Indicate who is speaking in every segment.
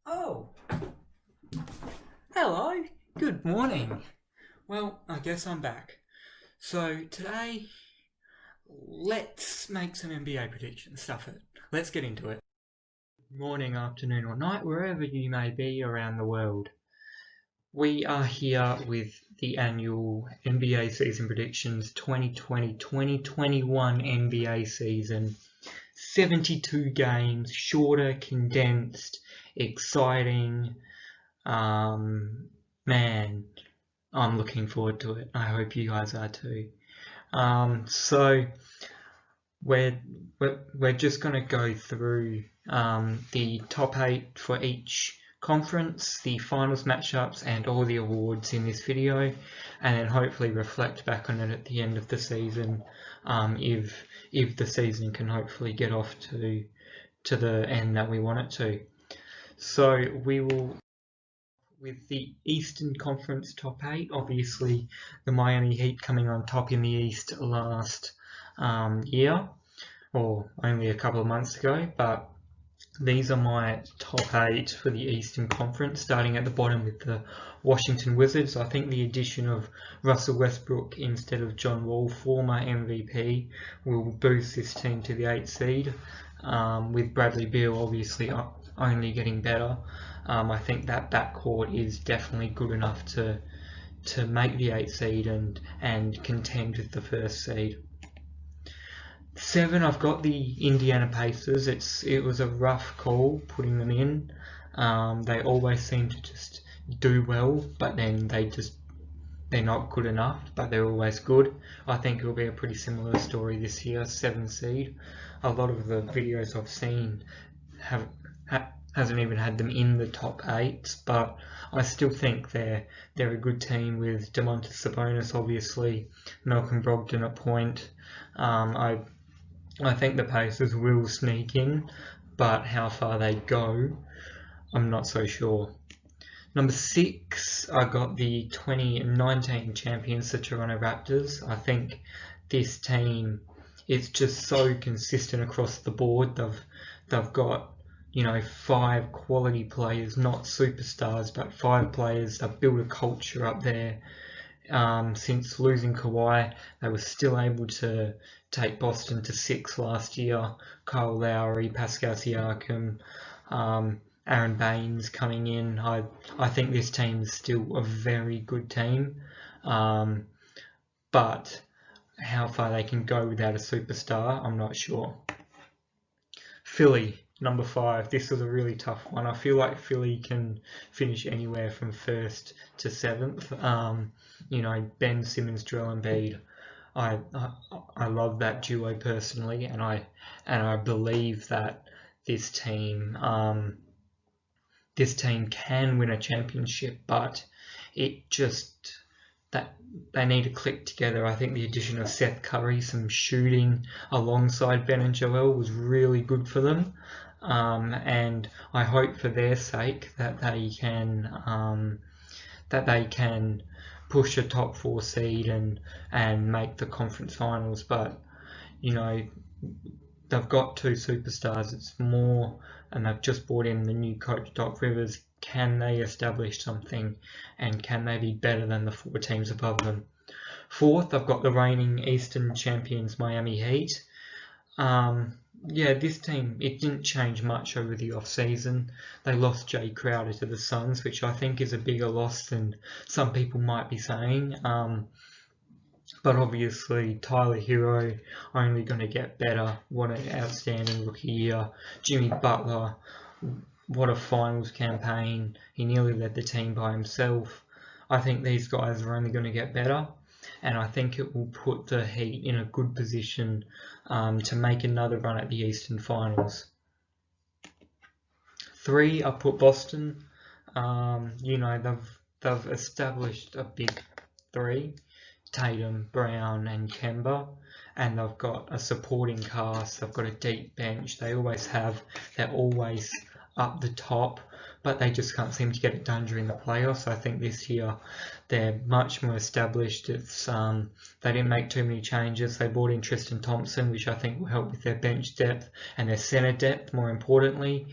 Speaker 1: Oh, hello. Good morning. Well, I guess I'm back. So today, let's make some NBA predictions. Stuff it. Let's get into it. Morning, afternoon, or night, wherever you may be around the world. We are here with the annual NBA season predictions 2020-2021 NBA season. 72 games, shorter, condensed, exciting. Man, I'm looking forward to it. I hope you guys are too. So we're we're just going to go through the top 8 for each conference, the finals matchups, and all the awards in this video, and then hopefully reflect back on it at the end of the season, if the season can hopefully get off to the end that we want it to. So we will, with the Eastern Conference top 8, obviously the Miami Heat coming on top in the East last year, or only a couple of months ago, but these are my top 8 for the Eastern Conference, starting at the bottom with the Washington Wizards. I think the addition of Russell Westbrook instead of John Wall, former MVP, will boost this team to the 8th seed, with Bradley Beal obviously only getting better. I think that backcourt is definitely good enough to make the 8th seed and contend with the 1st seed. 7, I've got the Indiana Pacers. It was a rough call putting them in. They always seem to just do well, but then they're not good enough, but they're always good. I think it'll be a pretty similar story this year. 7 seed. A lot of the videos I've seen hasn't even had them in the top 8, but I still think they're a good team with Domantas Sabonis, obviously, Malcolm Brogdon at point. I think the Pacers will sneak in, but how far they go, I'm not so sure. Number 6, I got the 2019 champions, the Toronto Raptors. I think this team is just so consistent across the board. They've got 5 quality players, not superstars, but 5 players. They've built a culture up there. Since losing Kawhi, they were still able to take Boston to 6 last year. Kyle Lowry, Pascal Siakam, Aaron Baines coming in. I think this team is still a very good team, but how far they can go without a superstar, I'm not sure. Philly, number 5. This was a really tough one. I feel like Philly can finish anywhere from 1st to 7th. Ben Simmons, Joel Embiid. I love that duo personally, and I believe that this team can win a championship, but it just that they need to click together. I think the addition of Seth Curry, some shooting alongside Ben and Joel, was really good for them, and I hope for their sake that they can push a top 4 seed and make the conference finals. But they've got 2 superstars. It's more, and they've just brought in the new coach Doc Rivers. Can they establish something, and can they be better than the 4 teams above them? 4th, I've got the reigning Eastern champions Miami Heat. This team, it didn't change much over the off-season. They lost Jay Crowder to the Suns, which I think is a bigger loss than some people might be saying. But obviously, Tyler Hero only going to get better. What an outstanding rookie year. Jimmy Butler, what a finals campaign. He nearly led the team by himself. I think these guys are only going to get better, and I think it will put the Heat in a good position to make another run at the Eastern Finals. 3, I put Boston. They've established a big 3. Tatum, Brown and Kemba, and they've got a supporting cast. They've got a deep bench. They always have. They're always up the top, but they just can't seem to get it done during the playoffs. I think this year they're much more established. They didn't make too many changes. They brought in Tristan Thompson, which I think will help with their bench depth and their center depth, more importantly.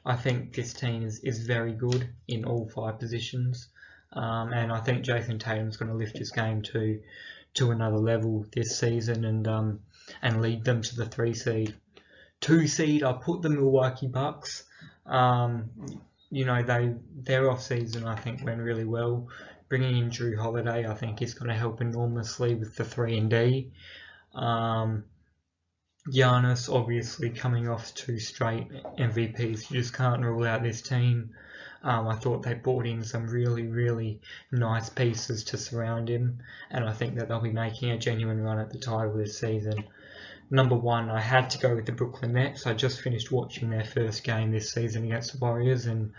Speaker 1: I think this team is very good in all 5 positions, and I think Jason Tatum's going to lift his game to another level this season and lead them to the 3 seed. 2 seed, I put the Milwaukee Bucks. Their off season I think went really well. Bringing in Drew Holiday I think is going to help enormously with the 3-and-D. Giannis obviously coming off 2 straight MVPs. You just can't rule out this team. I thought they brought in some really, really nice pieces to surround him, and I think that they'll be making a genuine run at the title this season. Number 1, I had to go with the Brooklyn Nets. I just finished watching their first game this season against the Warriors, and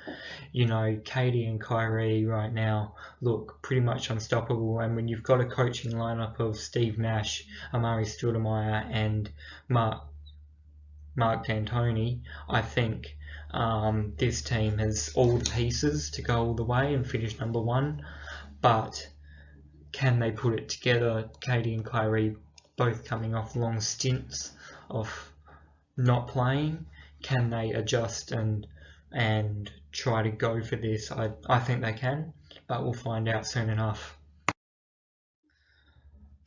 Speaker 1: KD and Kyrie right now look pretty much unstoppable. And when you've got a coaching lineup of Steve Nash, Amari Stoudemire, and Mark D'Antoni, I think this team has all the pieces to go all the way and finish number 1. But can they put it together? KD and Kyrie both coming off long stints of not playing. Can they adjust and try to go for this? I think they can, but we'll find out soon enough.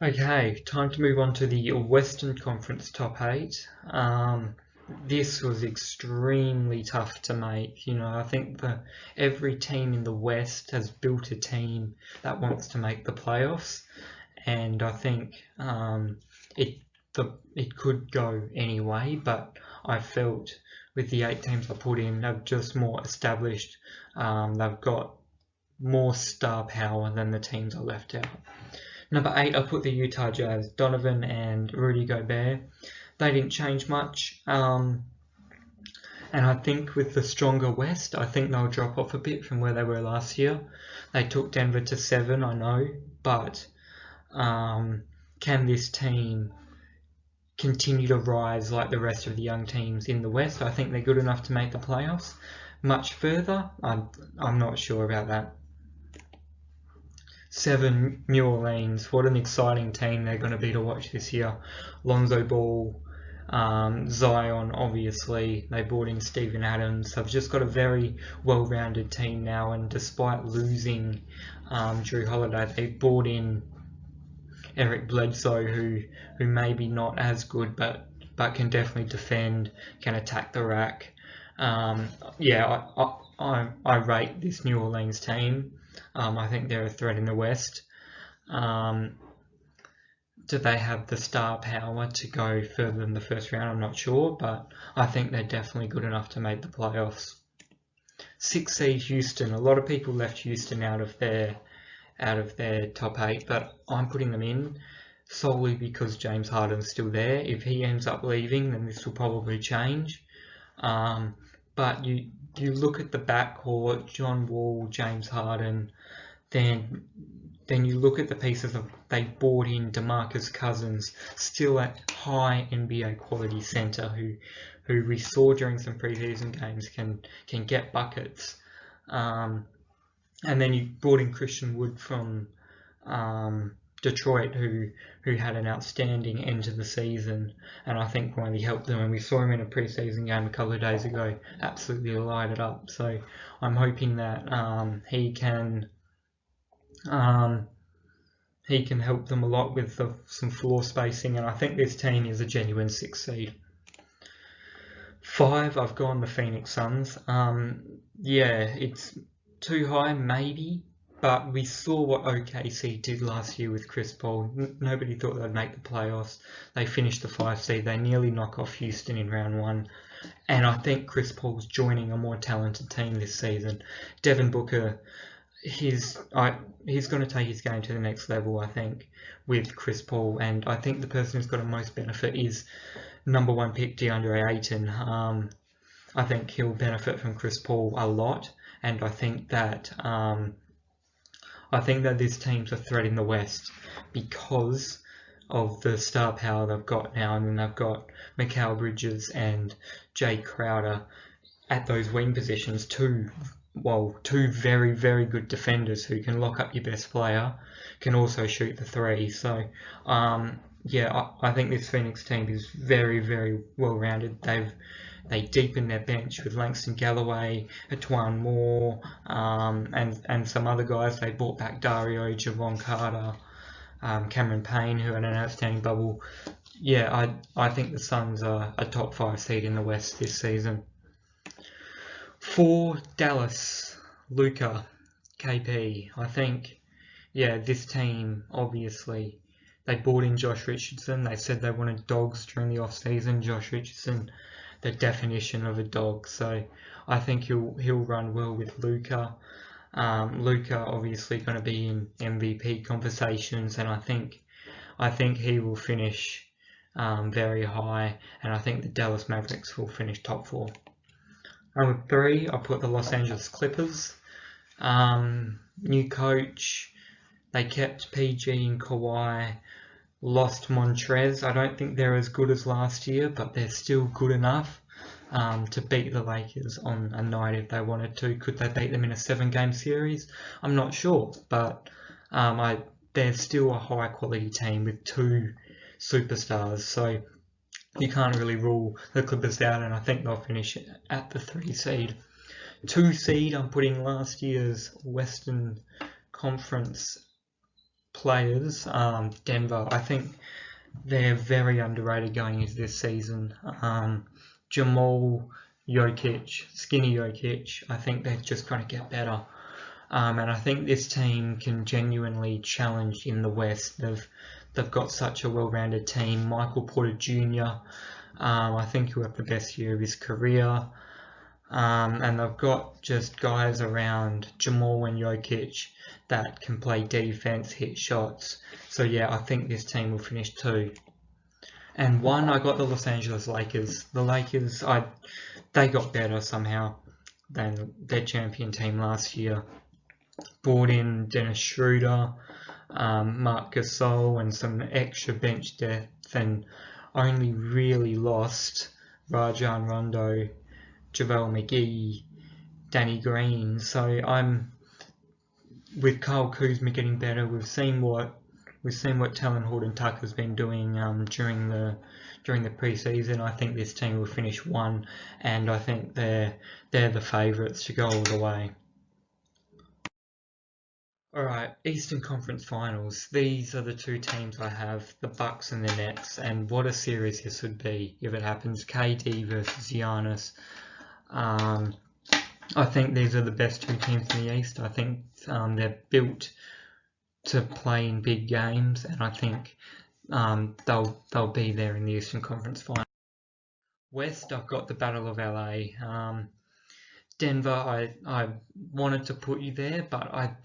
Speaker 1: Okay, time to move on to the Western Conference top 8. This was extremely tough to make. I think every team in the West has built a team that wants to make the playoffs, and I think it could go any way, but I felt with the 8 teams I put in, they're just more established. They've got more star power than the teams I left out. Number 8, I put the Utah Jazz, Donovan and Rudy Gobert. They didn't change much, and I think with the stronger West, I think they'll drop off a bit from where they were last year. They took Denver to 7, I know, but can this team continue to rise like the rest of the young teams in the West? I think they're good enough to make the playoffs. Much further, I'm not sure about that. 7, New Orleans. What an exciting team they're going to be to watch this year. Lonzo Ball, Zion, obviously. They brought in Steven Adams. They've just got a very well-rounded team now, and despite losing Drew Holiday, they brought in Eric Bledsoe, who maybe not as good, but can definitely defend, can attack the rack. I rate this New Orleans team. I think they're a threat in the West. Do they have the star power to go further than the first round? I'm not sure, but I think they're definitely good enough to make the playoffs. 6 seed Houston. A lot of people left Houston out of their top 8, but I'm putting them in solely because James Harden's still there. If he ends up leaving, then this will probably change. But you look at the backcourt, John Wall, James Harden, then you look at the pieces they brought in DeMarcus Cousins, still a high NBA quality center who we saw during some preseason games can get buckets. And then you brought in Christian Wood from Detroit, who had an outstanding end to the season, and I think really helped them. And we saw him in a preseason game a couple of days ago, absolutely light it up. So I'm hoping that he can help them a lot with some floor spacing, and I think this team is a genuine 6 seed. 5, I've gone the Phoenix Suns. It's too high maybe, but we saw what OKC did last year with Chris Paul. Nobody thought they'd make the playoffs. They finished the 5 seed. They nearly knock off Houston in round 1. And I think Chris Paul's joining a more talented team this season. Devin Booker, he's going to take his game to the next level, I think, with Chris Paul. And I think the person who's got the most benefit is number 1 pick DeAndre Ayton. I think he'll benefit from Chris Paul a lot. And I think that this team's a threat in the West because of the star power they've got now, and then they've got Mikal Bridges and Jay Crowder at those wing positions, two very, very good defenders who can lock up your best player, can also shoot the 3. So I think this Phoenix team is very, very well rounded. They deepened their bench with Langston Galloway, Atuan Moore, and some other guys. They brought back Dario, Javon Carter, Cameron Payne, who had an outstanding bubble. Yeah, I think the Suns are a top 5 seed in the West this season. For Dallas, Luka, KP, I think, yeah, this team, obviously, they brought in Josh Richardson. They said they wanted dogs during the off-season. Josh Richardson, the definition of a dog. So I think he'll run well with Luka. Luka obviously going to be in MVP conversations, and I think he will finish very high, and I think the Dallas Mavericks will finish top 4. Number 3, I put the Los Angeles Clippers. New coach. They kept PG and Kawhi, lost Montrez. I don't think they're as good as last year, but they're still good enough to beat the Lakers on a night if they wanted to. Could they beat them in a 7-game series? I'm not sure, but they're still a high quality team with 2 superstars, so you can't really rule the Clippers out, and I think they'll finish at the 3 seed. 2 seed, I'm putting last year's Western Conference players, Denver. I think they're very underrated going into this season. Jamal, Jokic, Skinny Jokic, I think they're just going to get better. And I think this team can genuinely challenge in the West. They've got such a well-rounded team. Michael Porter Jr., I think he'll have the best year of his career. And they've got just guys around Jamal and Jokic that can play defense, hit shots. So yeah, I think this team will finish 2. And 1, I got the Los Angeles Lakers. The Lakers, they got better somehow than their champion team last year. Brought in Dennis Schroeder, Marc Gasol, and some extra bench depth, and only really lost Rajon Rondo, JaVale McGee, Danny Green. So I'm with Kyle Kuzma getting better. We've seen what Talon Horton Tucker's been doing during the preseason. I think this team will finish 1, and I think they're the favourites to go all the way. Alright, Eastern Conference Finals. These are the 2 teams I have, the Bucks and the Nets, and what a series this would be if it happens. KD versus Giannis. I think these are the best 2 teams in the East. I think they're built to play in big games, and I think they'll be there in the Eastern Conference Final. West, I've got the Battle of LA. Denver, I wanted to put you there, but I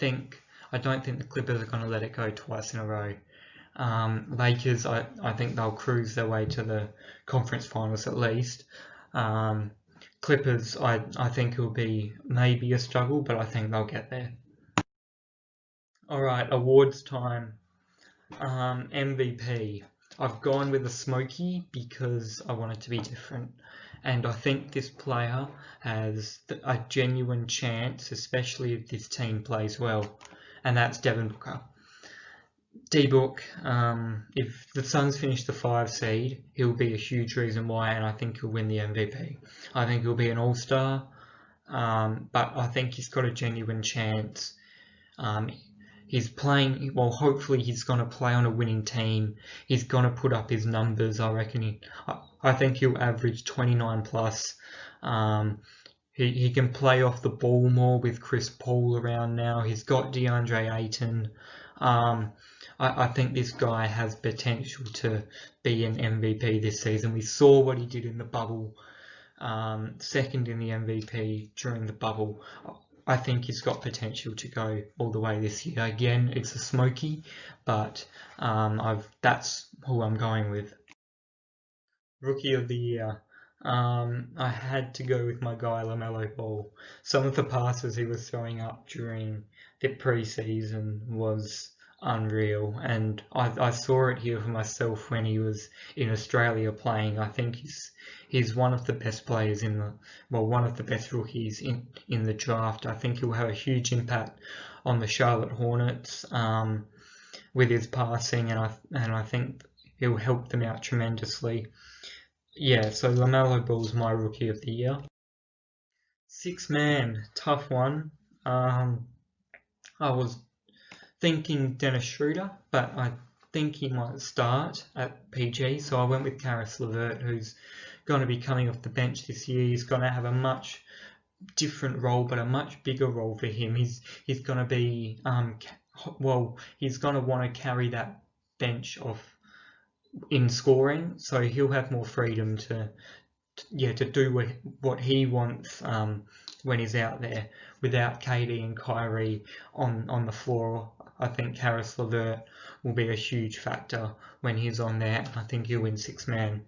Speaker 1: don't think the Clippers are going to let it go twice in a row. Lakers, I think they'll cruise their way to the conference finals at least. Clippers, I think it'll be maybe a struggle, but I think they'll get there. Alright, awards time. MVP. I've gone with a Smokey because I want it to be different. And I think this player has a genuine chance, especially if this team plays well. And that's Devin Booker. D-Book, if the Suns finish the 5 seed, he'll be a huge reason why, and I think he'll win the MVP. I think he'll be an all-star, but I think he's got a genuine chance. He's playing, well, hopefully he's going to play on a winning team. He's going to put up his numbers, I reckon. I think he'll average 29 plus. He can play off the ball more with Chris Paul around now. He's got DeAndre Ayton. I think this guy has potential to be an MVP this season. We saw what he did in the bubble. Second in the MVP during the bubble. I think he's got potential to go all the way this year. Again, it's a Smokey, but that's who I'm going with. Rookie of the Year. I had to go with my guy LaMelo Ball. Some of the passes he was throwing up during the preseason was unreal, and I saw it here for myself when he was in Australia playing. I think he's one of the best players one of the best rookies in the draft. I think he'll have a huge impact on the Charlotte Hornets with his passing, and I think he'll help them out tremendously. yeah, so LaMelo Ball's my rookie of the year. Six man, tough one. I was thinking Dennis Schroeder, but I think he might start at PG, so I went with Caris LeVert, who's going to be coming off the bench this year. He's going to have a much different role, but a much bigger role for him. He's going to be he's going to want to carry that bench off in scoring, so he'll have more freedom to do what he wants when he's out there without KD and Kyrie on the floor. I think Caris LeVert will be a huge factor when he's on there, and I think he'll win six man.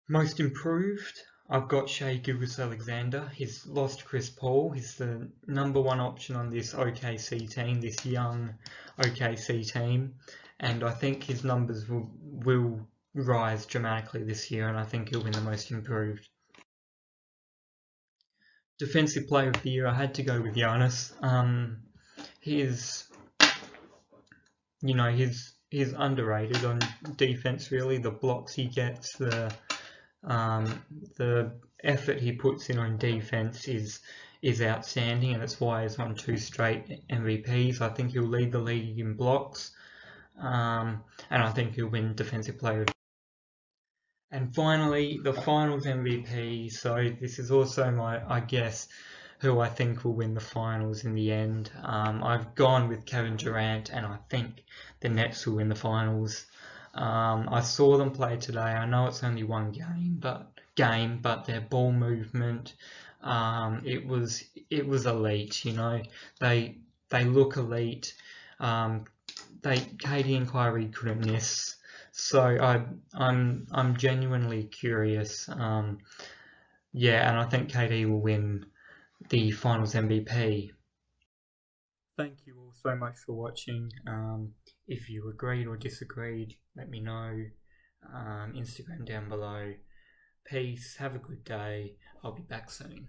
Speaker 1: Most improved, I've got Shai Gilgeous-Alexander. He's lost Chris Paul. He's the number one option on this OKC team, this young OKC team, and I think his numbers will rise dramatically this year, and I think he'll win the most improved. Defensive player of the year, I had to go with Giannis. He's he's underrated on defense. Really, the blocks he gets, the effort he puts in on defense is outstanding, and that's why he's won 2 straight MVPs. I think he'll lead the league in blocks, and I think he'll win Defensive Player of the Year. And finally, the Finals MVP. So this is also I guess, who I think will win the Finals in the end. I've gone with Kevin Durant, and I think the Nets will win the Finals. I saw them play today. I know it's only one game, but their ball movement, it was elite. They look elite. KD and Kyrie couldn't miss. So I'm genuinely curious. And I think KD will win the Finals MVP. Thank you all so much for watching. If you agreed or disagreed, let me know. Instagram down below. Peace. Have a good day. I'll be back soon.